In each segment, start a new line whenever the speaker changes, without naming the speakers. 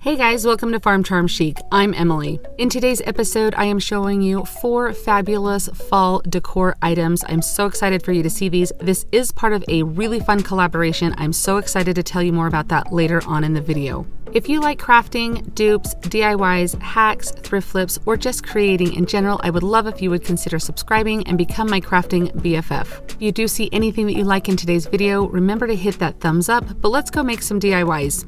Hey guys, welcome to Farm Charm Chic. I'm Emily. In today's episode, I am showing you 4 fabulous fall decor items. I'm so excited for you to see these. This is part of a really fun collaboration. I'm so excited to tell you more about that later on in the video. If you like crafting, dupes, DIYs, hacks, thrift flips, or just creating in general, I would love if you would consider subscribing and become my crafting BFF. If you do see anything that you like in today's video, remember to hit that thumbs up, but let's go make some DIYs.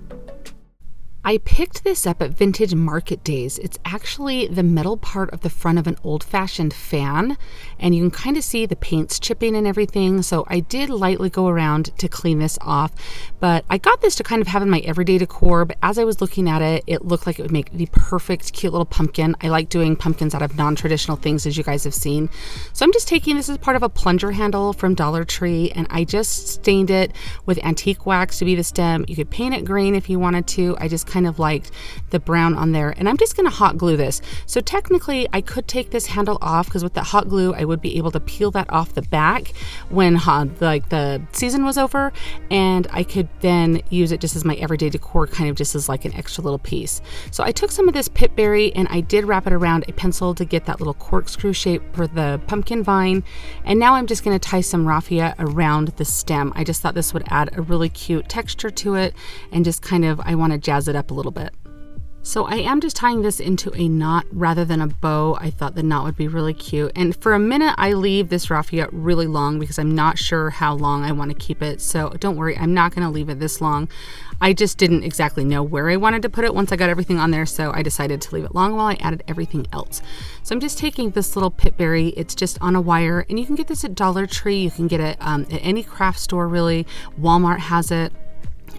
I picked this up at Vintage Market Days. It's actually the metal part of the front of an old-fashioned fan, and you can kind of see the paint's chipping and everything, so I did lightly go around to clean this off. But I got this to kind of have in my everyday decor, but as I was looking at it, it looked like it would make the perfect cute little pumpkin. I like doing pumpkins out of non-traditional things, as you guys have seen. So I'm just taking this as part of a plunger handle from Dollar Tree, and I just stained it with antique wax to be the stem. You could paint it green if you wanted to. I just kind of liked the brown on there, and I'm just going to hot glue this. So technically I could take this handle off, because with the hot glue I would be able to peel that off the back when the season was over, and I could then use it just as my everyday decor, kind of just as like an extra little piece. So I took some of this pitberry and I did wrap it around a pencil to get that little corkscrew shape for the pumpkin vine, and now I'm just going to tie some raffia around the stem. I just thought this would add a really cute texture to it, and just kind of, I want to jazz it up a little bit. So I am just tying this into a knot rather than a bow. I thought the knot would be really cute. And for a minute, I leave this raffia really long because I'm not sure how long I want to keep it. So don't worry, I'm not going to leave it this long. I just didn't exactly know where I wanted to put it once I got everything on there. So I decided to leave it long while I added everything else. So I'm just taking this little pitberry. It's just on a wire, and you can get this at Dollar Tree. You can get it at any craft store, really. Walmart has it.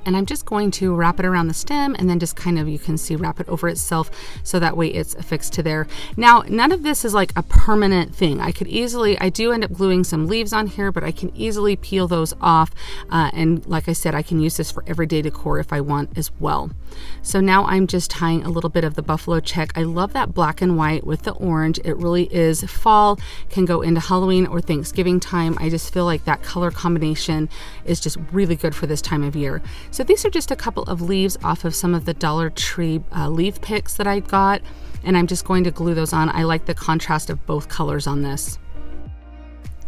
And I'm just going to wrap it around the stem, and then just kind of, you can see, wrap it over itself so that way it's affixed to there. Now, none of this is like a permanent thing. I do end up gluing some leaves on here, but I can easily peel those off. And like I said, I can use this for everyday decor if I want as well. So now I'm just tying a little bit of the buffalo check. I love that black and white with the orange. It really is fall, can go into Halloween or Thanksgiving time. I just feel like that color combination is just really good for this time of year. So these are just a couple of leaves off of some of the Dollar Tree leaf picks that I got, and I'm just going to glue those on. I like the contrast of both colors on this.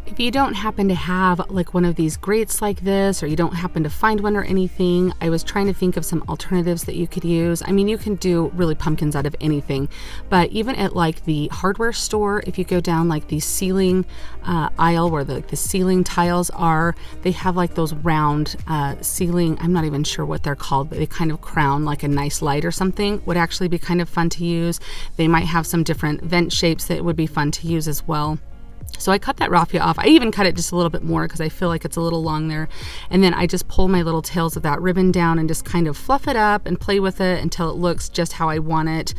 If you don't happen to have like one of these grates like this, or you don't happen to find one or anything, I was trying to think of some alternatives that you could use. I mean, you can do really pumpkins out of anything, but even at like the hardware store, if you go down like the ceiling aisle where the ceiling tiles are, they have like those round ceiling, I'm not even sure what they're called, but they kind of crown like a nice light or something. Would actually be kind of fun to use. They might have some different vent shapes that would be fun to use as well. So I cut that raffia off. I even cut it just a little bit more because I feel like it's a little long there. And then I just pull my little tails of that ribbon down and just kind of fluff it up and play with it until it looks just how I want it.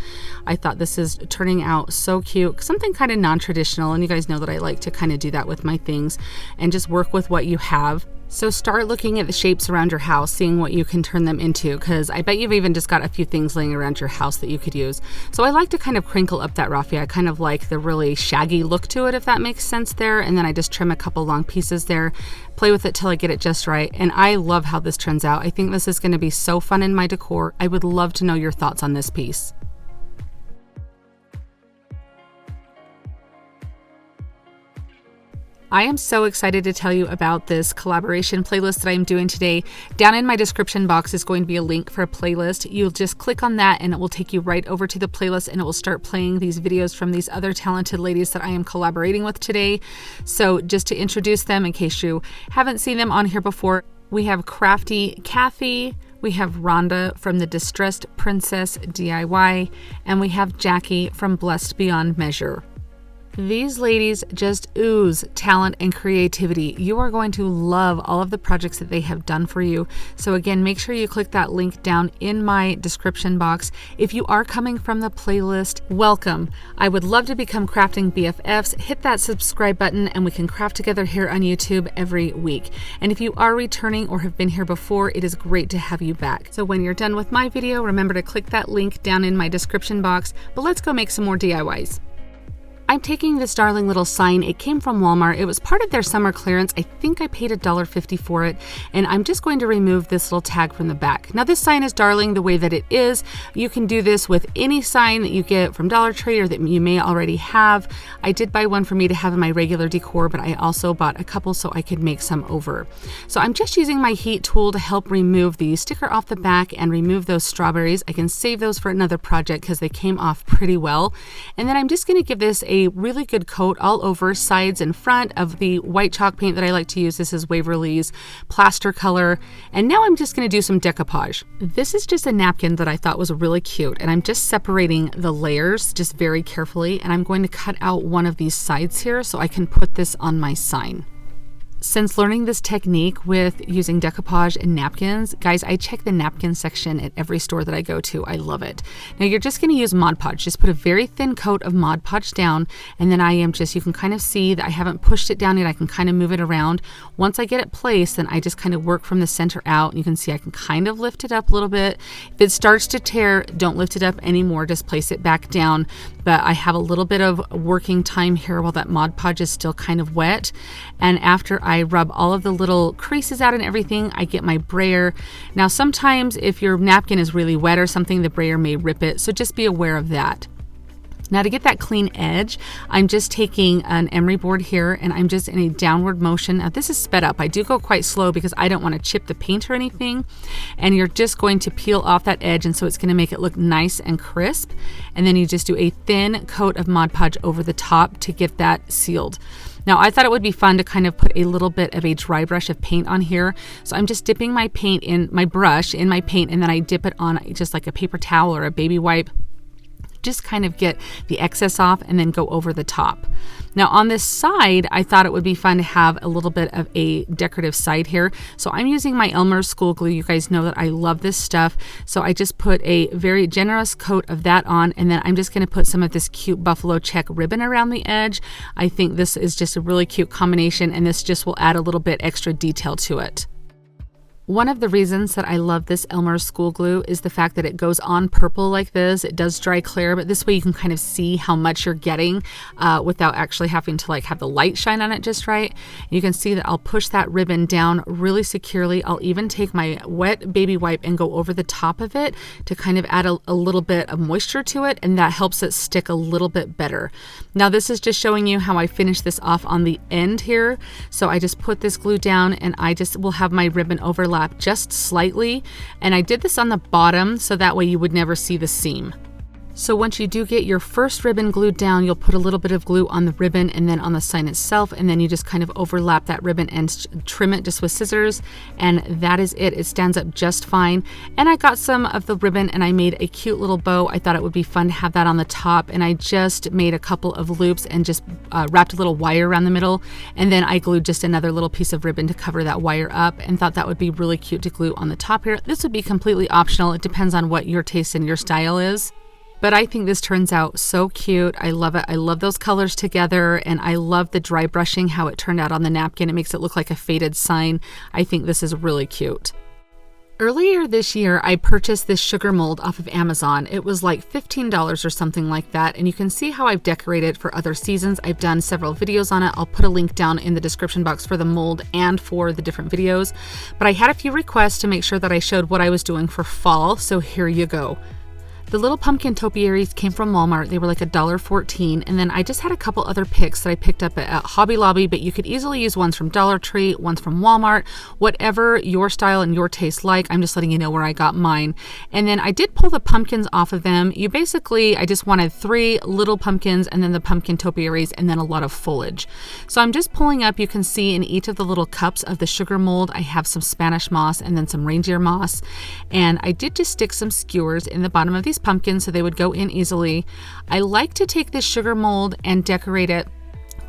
I thought this is turning out so cute. Something kind of non-traditional, and you guys know that I like to kind of do that with my things and just work with what you have. So start looking at the shapes around your house, seeing what you can turn them into, because I bet you've even just got a few things laying around your house that you could use. So I like to kind of crinkle up that raffia. I kind of like the really shaggy look to it, if that makes sense there. And then I just trim a couple long pieces there, play with it till I get it just right. And I love how this turns out. I think this is going to be so fun in my decor. I would love to know your thoughts on this piece. I am so excited to tell you about this collaboration playlist that I'm doing today. Down in my description box is going to be a link for a playlist. You'll just click on that and it will take you right over to the playlist, and it will start playing these videos from these other talented ladies that I am collaborating with today. So just to introduce them in case you haven't seen them on here before, we have Crafty Kathy, we have Rhonda from the Distressed Princess DIY, and we have Jackie from Blessed Beyond Measure. These ladies just ooze talent and creativity. You are going to love all of the projects that they have done for you. So again, make sure you click that link down in my description box. If you are coming from the playlist, welcome. I would love to become crafting BFFs. Hit that subscribe button and we can craft together here on YouTube every week. And if you are returning or have been here before, it is great to have you back. So when you're done with my video, remember to click that link down in my description box. But let's go make some more DIYs. I I'm taking this darling little sign. It came from Walmart. It was part of their summer clearance. I think I paid $1.50 for it, and I'm just going to remove this little tag from the back. Now this sign is darling the way that it is. You can do this with any sign that you get from Dollar Tree or that you may already have. I did buy one for me to have in my regular decor, but I also bought a couple so I could make some over. So I'm just using my heat tool to help remove the sticker off the back and remove those strawberries. I can save those for another project because they came off pretty well. And then I'm just going to give this a really good coat all over, sides and front, of the white chalk paint that I like to use. This is Waverly's plaster color. And now I'm just going to do some decoupage. This is just a napkin that I thought was really cute, and I'm just separating the layers just very carefully, and I'm going to cut out one of these sides here so I can put this on my sign. Since learning this technique with using decoupage and napkins, guys, I check the napkin section at every store that I go to. I love it. Now you're just going to use Mod Podge. Just put a very thin coat of Mod Podge down, and then you can kind of see that I haven't pushed it down yet. I can kind of move it around. Once I get it placed, then I just kind of work from the center out. And you can see I can kind of lift it up a little bit. If it starts to tear, don't lift it up anymore. Just place it back down. But I have a little bit of working time here while that Mod Podge is still kind of wet. And after I rub all of the little creases out and everything, I get my brayer. Now sometimes if your napkin is really wet or something, the brayer may rip it, so just be aware of that. Now to get that clean edge, I'm just taking an emery board here and I'm just in a downward motion. Now this is sped up. I do go quite slow because I don't want to chip the paint or anything. And you're just going to peel off that edge, and so it's going to make it look nice and crisp. And then you just do a thin coat of Mod Podge over the top to get that sealed. Now I thought it would be fun to kind of put a little bit of a dry brush of paint on here. So I'm just dipping my paint in my brush in my paint, and then I dip it on just like a paper towel or a baby wipe. Just kind of get the excess off and then go over the top. Now on this side, I thought it would be fun to have a little bit of a decorative side here. So I'm using my Elmer's school glue. You guys know that I love this stuff. So I just put a very generous coat of that on, and then I'm just going to put some of this cute buffalo check ribbon around the edge. I think this is just a really cute combination, and this just will add a little bit extra detail to it. One of the reasons that I love this Elmer's school glue is the fact that it goes on purple like this. It does dry clear, but this way you can kind of see how much you're getting without actually having to have the light shine on it just right. And you can see that I'll push that ribbon down really securely. I'll even take my wet baby wipe and go over the top of it to kind of add a little bit of moisture to it, and that helps it stick a little bit better. Now this is just showing you how I finish this off on the end here. So I just put this glue down, and I just will have my ribbon overlap just slightly, and I did this on the bottom so that way you would never see the seam. So once you do get your first ribbon glued down, you'll put a little bit of glue on the ribbon and then on the sign itself, and then you just kind of overlap that ribbon and trim it just with scissors, and that is it. It stands up just fine. And I got some of the ribbon and I made a cute little bow. I thought it would be fun to have that on the top, and I just made a couple of loops and just wrapped a little wire around the middle, and then I glued just another little piece of ribbon to cover that wire up, and thought that would be really cute to glue on the top here. This would be completely optional. It depends on what your taste and your style is. But I think this turns out so cute. I love it. I love those colors together, and I love the dry brushing, how it turned out on the napkin. It makes it look like a faded sign. I think this is really cute. Earlier this year, I purchased this sugar mold off of Amazon. It was like $15 or something like that, and you can see how I've decorated for other seasons. I've done several videos on it. I'll put a link down in the description box for the mold and for the different videos. But I had a few requests to make sure that I showed what I was doing for fall, so here you go. The little pumpkin topiaries came from Walmart. They were like $1.14, and then I just had a couple other picks that I picked up at Hobby Lobby, but you could easily use ones from Dollar Tree, ones from Walmart, whatever your style and your taste like. I'm just letting you know where I got mine. And then I did pull the pumpkins off of them. I just wanted 3 little pumpkins and then the pumpkin topiaries and then a lot of foliage. So I'm just pulling up. You can see in each of the little cups of the sugar mold, I have some Spanish moss and then some reindeer moss. And I did just stick some skewers in the bottom of these pumpkins so they would go in easily. I like to take this sugar mold and decorate it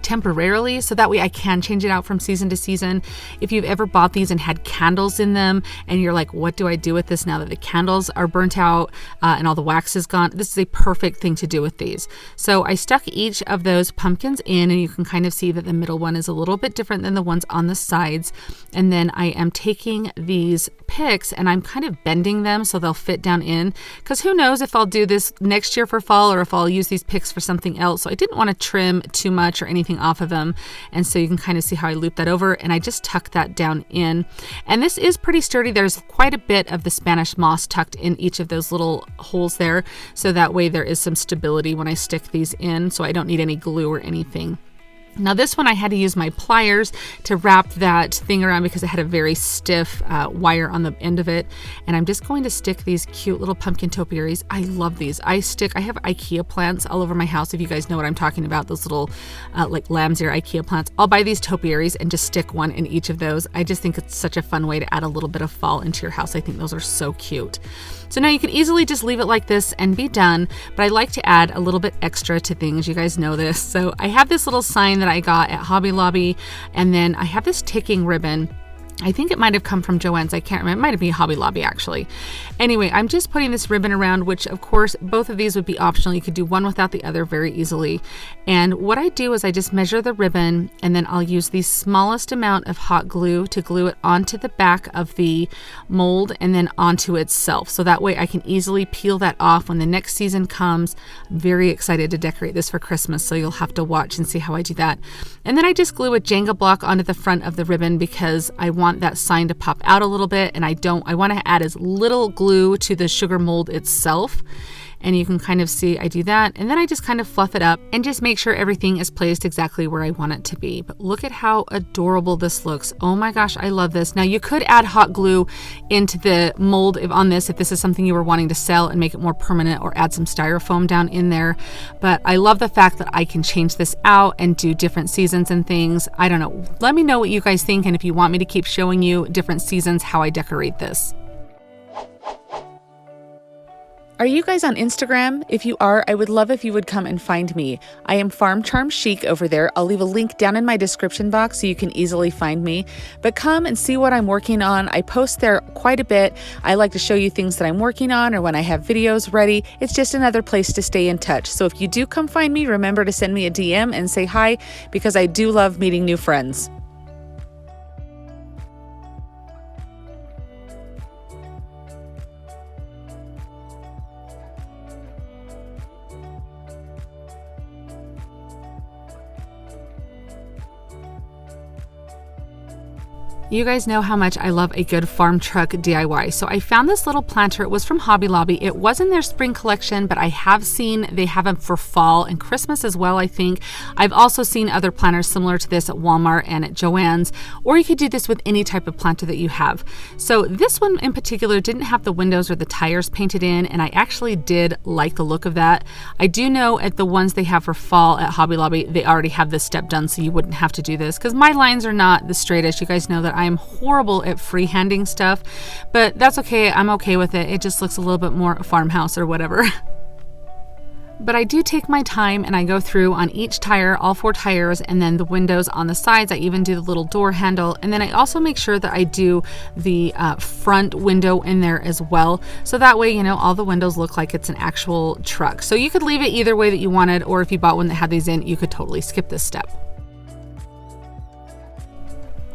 temporarily, so that way I can change it out from season to season. If you've ever bought these and had candles in them and you're like, what do I do with this now that the candles are burnt out and all the wax is gone? This is a perfect thing to do with these. So I stuck each of those pumpkins in, and you can kind of see that the middle one is a little bit different than the ones on the sides. And then I am taking these picks and I'm kind of bending them so they'll fit down in, because who knows if I'll do this next year for fall or if I'll use these picks for something else. So I didn't want to trim too much or anything off of them. And so you can kind of see how I loop that over, and I just tuck that down in. And this is pretty sturdy. There's quite a bit of the Spanish moss tucked in each of those little holes there. So that way there is some stability when I stick these in, so I don't need any glue or anything. Now this one I had to use my pliers to wrap that thing around because it had a very stiff wire on the end of it. And I'm just going to stick these cute little pumpkin topiaries. I love these. I have IKEA plants all over my house. If you guys know what I'm talking about, those little like lamb's ear IKEA plants. I'll buy these topiaries and just stick one in each of those. I just think it's such a fun way to add a little bit of fall into your house. I think those are so cute. So now you can easily just leave it like this and be done, but I like to add a little bit extra to things. You guys know this. So I have this little sign that I got at Hobby Lobby, and then I have this ticking ribbon. I think it might have come from JoAnns. I can't remember. It might have been Hobby Lobby, actually. Anyway, I'm just putting this ribbon around, which of course, both of these would be optional. You could do one without the other very easily. And what I do is I just measure the ribbon, and then I'll use the smallest amount of hot glue to glue it onto the back of the mold and then onto itself. So that way I can easily peel that off when the next season comes. I'm very excited to decorate this for Christmas, so you'll have to watch and see how I do that. And then I just glue a Jenga block onto the front of the ribbon because I want that sign to pop out a little bit, and I want to add as little glue to the sugar mold itself. And you can kind of see I do that, and then I just kind of fluff it up and just make sure everything is placed exactly where I want it to be. But look at how adorable this looks. Oh my gosh, I love this. Now you could add hot glue into the mold on this if this is something you were wanting to sell and make it more permanent, or add some styrofoam down in there. But I love the fact that I can change this out and do different seasons and things. I don't know. Let me know what you guys think, and if you want me to keep showing you different seasons how I decorate this. Are you guys on Instagram? If you are, I would love if you would come and find me. I am Farm Charm Chic over there. I'll leave a link down in my description box so you can easily find me. But come and see what I'm working on. I post there quite a bit. I like to show you things that I'm working on, or when I have videos ready. It's just another place to stay in touch. So if you do come find me, remember to send me a DM and say hi, because I do love meeting new friends. You guys know how much I love a good farm truck DIY. So I found this little planter. It was from Hobby Lobby. It was in their spring collection, but I have seen they have them for fall and Christmas as well, I think. I've also seen other planters similar to this at Walmart and at JoAnns, or you could do this with any type of planter that you have. So this one in particular didn't have the windows or the tires painted in, and I actually did like the look of that. I do know at the ones they have for fall at Hobby Lobby, they already have this step done, so you wouldn't have to do this, because my lines are not the straightest. You guys know that I'm horrible at freehanding stuff, but that's okay. I'm okay with it. It just looks a little bit more farmhouse or whatever. But I do take my time and I go through on each tire, all 4 tires, and then the windows on the sides. I even do the little door handle, and then I also make sure that I do the front window in there as well. So that way, you know, all the windows look like it's an actual truck. So you could leave it either way that you wanted, or if you bought one that had these in, you could totally skip this step.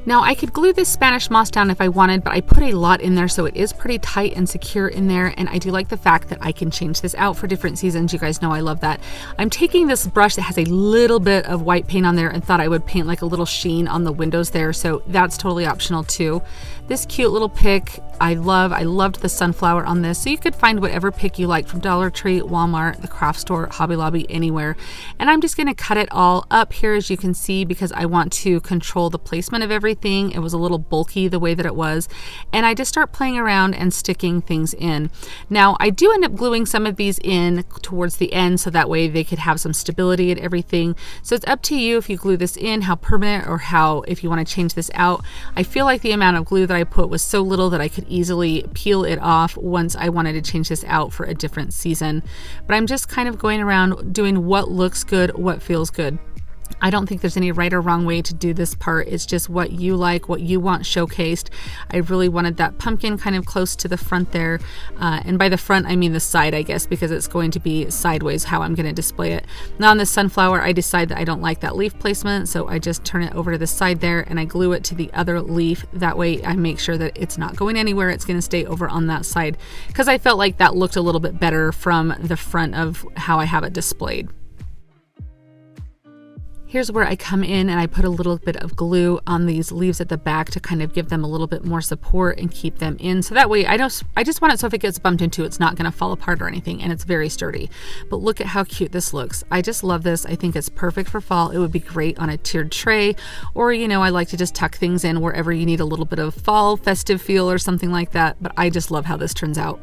Now I could glue this Spanish moss down if I wanted, but I put a lot in there, so it is pretty tight and secure in there, and I do like the fact that I can change this out for different seasons. You guys know I love that. I'm taking this brush that has a little bit of white paint on there and thought I would paint like a little sheen on the windows there, so that's totally optional too. This cute little pick, I loved the sunflower on this, so you could find whatever pick you like from Dollar Tree, Walmart, the craft store, Hobby Lobby, anywhere. And I'm just gonna cut it all up here, as you can see, because I want to control the placement of everything. It was a little bulky the way that it was, and I just start playing around and sticking things in. Now I do end up gluing some of these in towards the end, so that way they could have some stability and everything. So it's up to you if you glue this in, how permanent, or how, if you want to change this out. I feel like the amount of glue that I put was so little that I could easily peel it off once I wanted to change this out for a different season. But I'm just kind of going around doing what looks good, what feels good. I don't think there's any right or wrong way to do this part. It's just what you like, what you want showcased. I really wanted that pumpkin kind of close to the front there. And by the front, I mean the side, I guess, because it's going to be sideways how I'm going to display it. Now on the sunflower, I decide that I don't like that leaf placement, so I just turn it over to the side there and I glue it to the other leaf. That way I make sure that it's not going anywhere. It's going to stay over on that side because I felt like that looked a little bit better from the front of how I have it displayed. Here's where I come in and I put a little bit of glue on these leaves at the back to kind of give them a little bit more support and keep them in. So that way I just want it so if it gets bumped into, it's not going to fall apart or anything, and it's very sturdy. But look at how cute this looks. I just love this. I think it's perfect for fall. It would be great on a tiered tray, or I like to just tuck things in wherever you need a little bit of fall festive feel or something like that. But I just love how this turns out.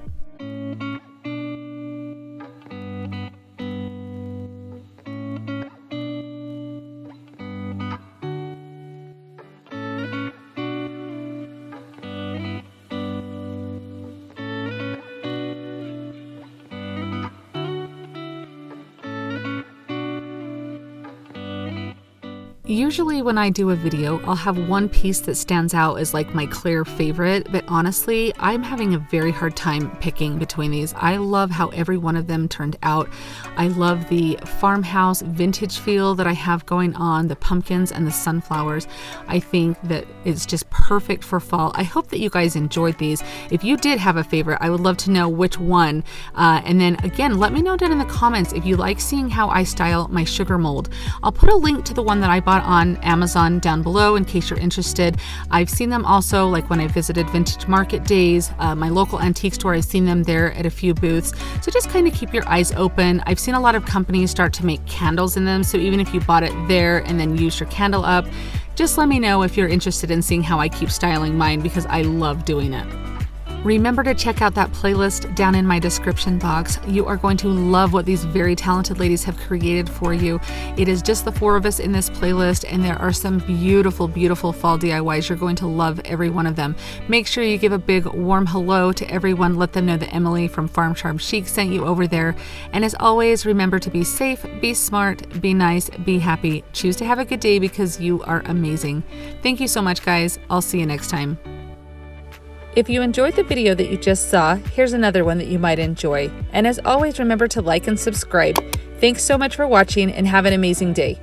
Usually when I do a video, I'll have one piece that stands out as like my clear favorite, but honestly, I'm having a very hard time picking between these. I love how every one of them turned out. I love the farmhouse vintage feel that I have going on, the pumpkins and the sunflowers. I think that it's just perfect for fall. I hope that you guys enjoyed these. If you did have a favorite, I would love to know which one. And then again, let me know down in the comments if you like seeing how I style my sugar mold. I'll put a link to the one that I bought on Amazon down below in case you're interested. I've seen them also like when I visited Vintage Market Days, my local antique store. I've seen them there at a few booths. So just kind of keep your eyes open. I've seen a lot of companies start to make candles in them. So even if you bought it there and then used your candle up, just let me know if you're interested in seeing how I keep styling mine because I love doing it. Remember to check out that playlist down in my description box. You are going to love what these very talented ladies have created for you. It is just the four of us in this playlist, and there are some beautiful, beautiful fall DIYs. You're going to love every one of them. Make sure you give a big warm hello to everyone. Let them know that Emily from Farm Charm Chic sent you over there. And as always, remember to be safe, be smart, be nice, be happy. Choose to have a good day because you are amazing. Thank you so much, guys. I'll see you next time. If you enjoyed the video that you just saw, here's another one that you might enjoy. And as always, remember to like and subscribe. Thanks so much for watching and have an amazing day.